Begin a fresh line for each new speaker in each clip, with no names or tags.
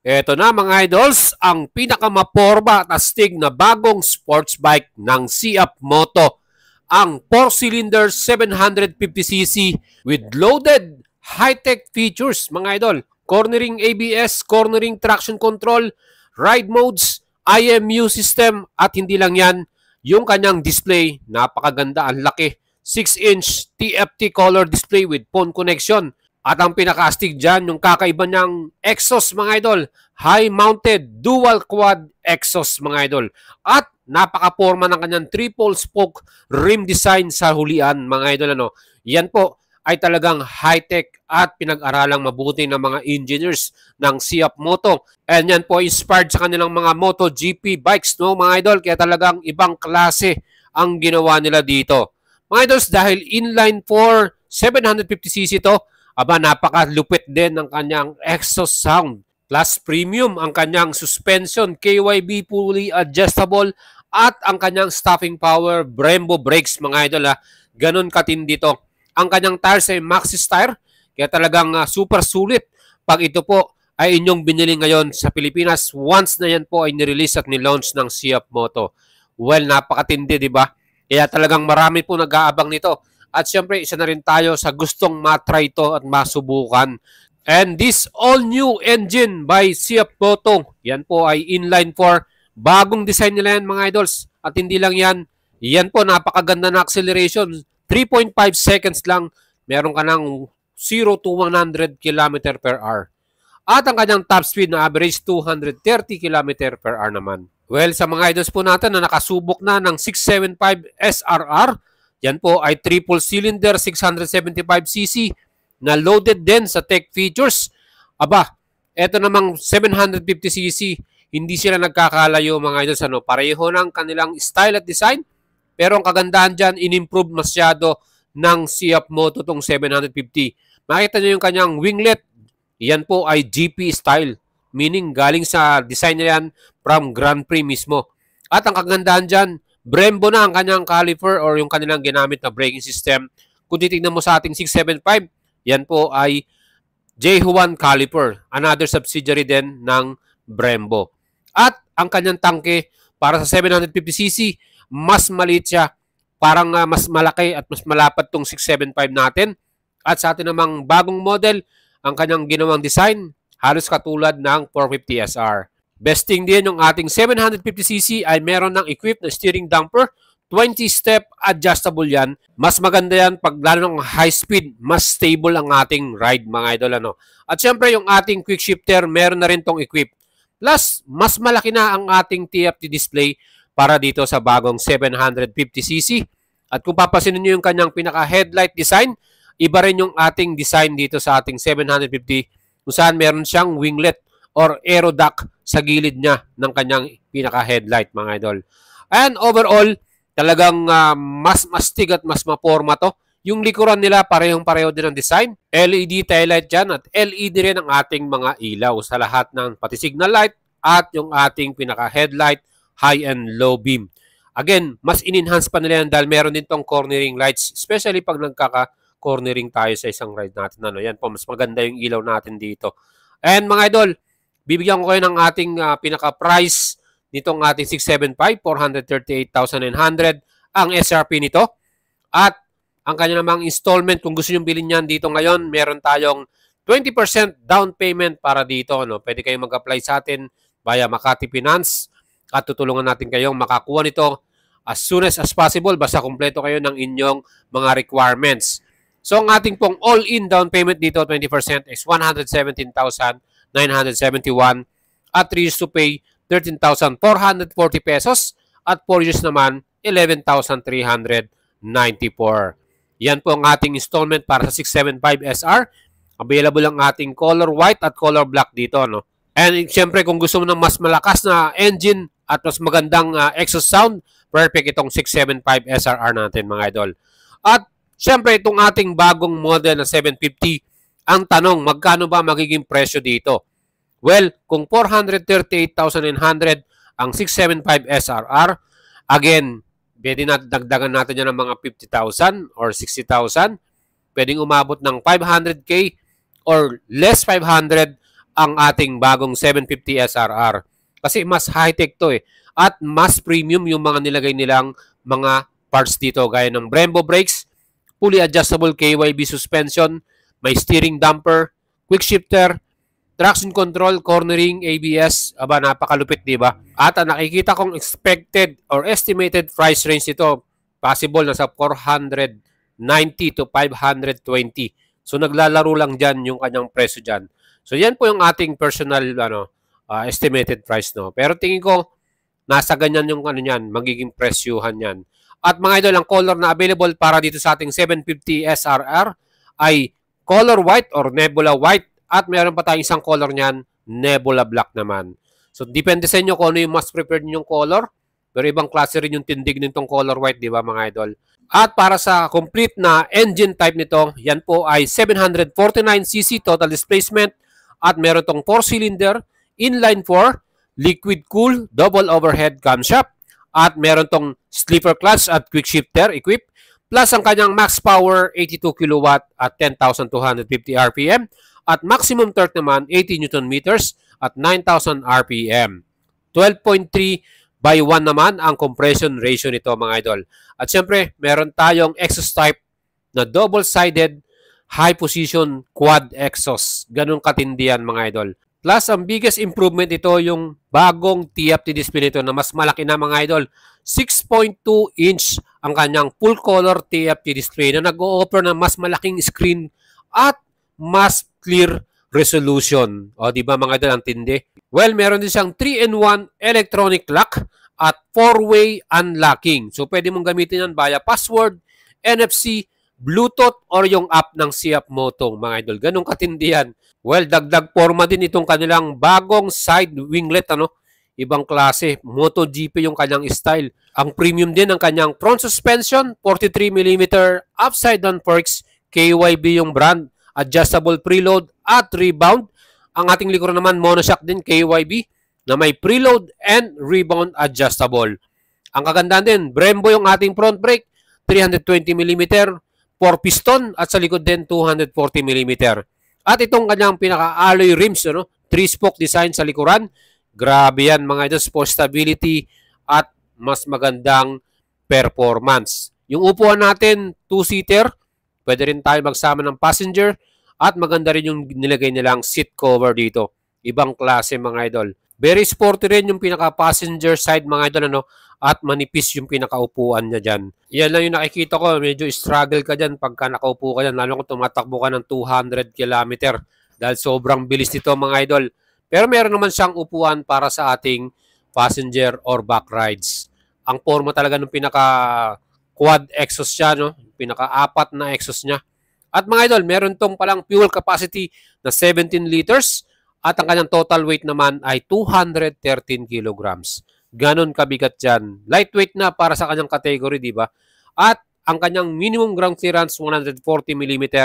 Eto na mga idols, ang pinakamaporma at astig na bagong sports bike ng Siap Moto. Ang 4-cylinder 750cc with loaded high-tech features mga idol. Cornering ABS, cornering traction control, ride modes, IMU system at hindi lang yan, yung kanyang display, napakaganda, ang laki. 6-inch TFT color display with phone connection. At ang pinaka-astig dyan, yung kakaiba niyang exhaust mga idol, high-mounted dual quad exhaust mga idol. At napaka-forma ng kanyang triple spoke rim design sa hulian mga idol. Ano? Yan po ay talagang high-tech at pinag-aralang mabuti ng mga engineers ng Siap Moto. And yan po inspired sa kanilang mga MotoGP bikes, no mga idol. Kaya talagang ibang klase ang ginawa nila dito. Mga idols, dahil inline 4 750cc to, aba, napakalupit din ng kanyang exhaust sound. Plus premium ang kanyang suspension, KYB fully adjustable, at ang kanyang stopping power, Brembo brakes mga idol. Ganon katindi to. Ang kanyang tires ay Maxxis tire, kaya talagang super sulit. Pag ito po ay inyong binili ngayon sa Pilipinas, once na yan po ay nirelease at nilaunch ng Siap Moto. Well, napakatindi, di ba? Kaya talagang marami po nag-aabang nito. At syempre, isa na rin tayo sa gustong matry ito at masubukan. And this all-new engine by Siap Moto, yan po ay inline 4. Bagong design nila yan mga idols. At hindi lang yan, yan po napakaganda na acceleration. 3.5 seconds lang, meron ka ng 0 to 100 km per hour. At ang kanyang top speed na average 230 km per hour naman. Well, sa mga idols po natin na nakasubok na ng 675 SRR, yan po ay triple cylinder 675cc na loaded din sa tech features. Aba, eto namang 750cc, hindi sila nagkakalayo mga idols. Ano, pareho ng kanilang style at design. Pero ang kagandahan dyan, in-improve masyado ng Siap Moto tong 750. Makita nyo yung kanyang winglet. Yan po ay GP style. Meaning galing sa design na yan from Grand Prix mismo. At ang kagandahan dyan, Brembo na ang kanyang caliper or yung kanilang ginamit na braking system. Kung titignan mo sa ating 675, yan po ay J1 caliper. Another subsidiary din ng Brembo. At ang kanyang tangke para sa 750cc, mas maliit siya. Parang mas malaki at mas malapad tong 675 natin. At sa atin namang bagong model, ang kanyang ginawang design, halos katulad ng 450SR. Besting din yung ating 750cc ay meron ng equipped na steering damper, 20-step adjustable yan. Mas maganda yan pag lalo ng high speed, mas stable ang ating ride mga idol. Ano? At syempre yung ating quick shifter, meron na rin tong equipped. Plus, mas malaki na ang ating TFT display para dito sa bagong 750cc. At kung papasinin nyo yung kanyang pinaka-headlight design, iba rin yung ating design dito sa ating 750 kung saan meron siyang winglet or aero duct sa gilid niya ng kanyang pinaka-headlight mga idol. And overall, talagang mas mastig at mas maporma to. Yung likuran nila parehong-pareho din ang design. LED taillight dyan at LED rin ang ating mga ilaw sa lahat ng pati signal light at yung ating pinaka-headlight, high and low beam. Again, mas in-enhance pa nila yan dahil meron din tong cornering lights, especially pag nagkaka-cornering tayo sa isang ride natin. Ano, yan po, mas maganda yung ilaw natin dito. And mga idol, bibigyan ko kayo ng ating pinaka-price nitong ating 675, 438,900 ang SRP nito. At ang kanya namang installment, kung gusto nyo bilhin yan dito ngayon, meron tayong 20% down payment para dito. No? Pwede kayong mag-apply sa atin via Makati Finance at tutulungan natin kayong makakuha nito as soon as possible basta kumpleto kayo ng inyong mga requirements. So ang ating pong all-in down payment dito, 20% is 117,971 at 3 years to pay 13,440 pesos at 4 years naman 11,394. Yan po ang ating installment para sa 675SR. Available ang ating color white at color black dito. No? And syempre kung gusto mo ng mas malakas na engine at mas magandang exhaust sound, perfect itong 675SRR natin mga idol. At syempre itong ating bagong model na 750, ang tanong, magkano ba magiging presyo dito? Well, kung 438,900 ang 675 SRR, again, pwede na dagdagan natin yan ng mga 50,000 or 60,000. Pwedeng umabot ng 500K or less 500 ang ating bagong 750 SRR. Kasi mas high-tech to eh. At mas premium yung mga nilagay nilang mga parts dito. Gaya ng Brembo brakes, fully adjustable KYB suspension, may steering damper, quick shifter, traction control, cornering, ABS. Aba, napakalupit, di ba? At ang nakikita kong expected or estimated price range nito, possible na sa 490 to 520. So, naglalaro lang dyan yung kanyang presyo dyan. So, yan po yung ating personal estimated price, no? Pero tingin ko, nasa ganyan yung magiging presyuhan yan. At mga idol, ang color na available para dito sa ating 750 SRR ay color white or nebula white. At meron pa tayong isang color niyan, nebula black naman. So, depende sa inyo kung ano yung mas preferred ninyong color. Pero ibang klase rin yung tindig nitong color white, di ba mga idol? At para sa complete na engine type nito, yan po ay 749cc total displacement. At meron tong 4-cylinder, inline 4, liquid cool, double overhead camshaft. At meron tong sleeper clutch at quick shifter equipped. Plus ang kanyang max power, 82 kW at 10,250 RPM. At maximum torque naman, 80 Newton meters at 9,000 RPM. 12.3/1 naman ang compression ratio nito mga idol. At syempre, meron tayong exhaust type na double-sided high position quad exhaust. Ganun katindi yan mga idol. Plus, ang biggest improvement ito yung bagong TFT display nito na mas malaki na mga idol. 6.2 inch ang kanyang full color TFT display na nag-o-offer ng mas malaking screen at mas clear resolution. O, di ba mga idol, ang tindi? Well, meron din siyang 3-in-1 electronic lock at 4-way unlocking. So, pwede mong gamitin yan via password, NFC, Bluetooth, or yung app ng Siap Moto, mga idol. Ganun katindi yan. Well, dagdag forma din itong kanilang bagong side winglet, Ibang klase. MotoGP yung kanyang style. Ang premium din ang kanyang front suspension, 43mm upside down forks, KYB yung brand, adjustable preload at rebound. Ang ating likuran naman, monoshock din, KYB, na may preload and rebound adjustable. Ang kagandahan din, Brembo yung ating front brake, 320mm, 4-piston, at sa likod din, 240mm. At itong kanyang pinaka-alloy rims, 3-spoke design sa likuran. Grabe yan mga idol, for stability at mas magandang performance. Yung upuan natin, 2-seater, pwede rin tayo magsama ng passenger at maganda rin yung nilagay nilang seat cover dito. Ibang klase mga idol. Very sporty rin yung pinaka-passenger side mga idol, at manipis yung pinakaupuan niya dyan. Yan lang yung nakikita ko. Medyo struggle ka dyan pagka nakaupo ka dyan. Lalo kung tumatakbo ka ng 200 km. Dahil sobrang bilis nito mga idol. Pero meron naman siyang upuan para sa ating passenger or back rides. Ang forma talaga ng pinaka-quad exhaust siya, pinaka-apat na exhaust niya. At mga idol, meron tong palang fuel capacity na 17 liters. At ang kanyang total weight naman ay 213 kilograms. Ganon kabigat dyan. Lightweight na para sa kanyang category, di ba? At ang kanyang minimum ground clearance, 140mm.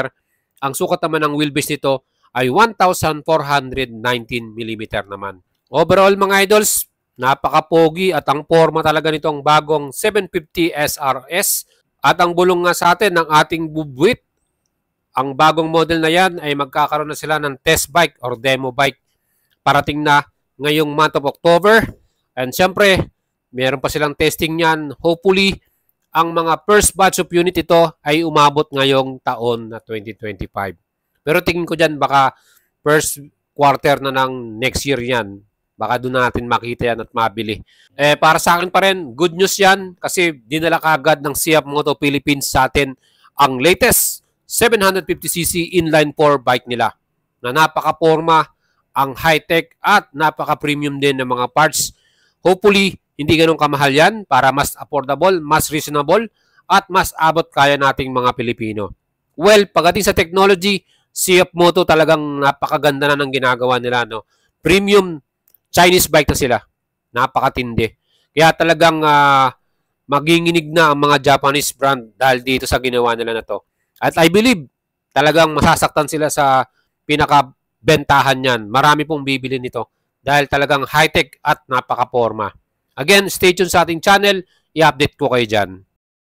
Ang sukat naman ng wheelbase nito ay 1,419mm naman. Overall, mga idols, napaka-pogi at ang forma talaga nitong bagong 750 SRS. At ang bulong nga sa atin ng ating bubwit, ang bagong model na yan ay magkakaroon na sila ng test bike or demo bike. Parating na ngayong month of October. And syempre, meron pa silang testing niyan. Hopefully, ang mga first batch of unit ito ay umabot ngayong taon na 2025. Pero tingin ko dyan, baka first quarter na ng next year yan. Baka doon natin makita yan at mabili. Para sa akin pa rin, good news yan kasi dinala kagad ng Siap Moto Philippines sa atin ang latest 750cc inline 4 bike nila na napaka-forma, ang high-tech at napaka-premium din ng mga parts. Hopefully, hindi ganun kamahal yan para mas affordable, mas reasonable, at mas abot kaya nating mga Pilipino. Well, pagdating sa technology, Siap Moto talagang napakaganda na ng ginagawa nila. Premium Chinese bike na sila. Napakatindi. Kaya talagang maginginig na ang mga Japanese brand dahil dito sa ginawa nila na to. At I believe, talagang masasaktan sila sa pinakabentahan niyan. Marami pong bibili nito. Dahil talagang high-tech at napaka-forma. Again, stay tuned sa ating channel. I-update ko kayo dyan.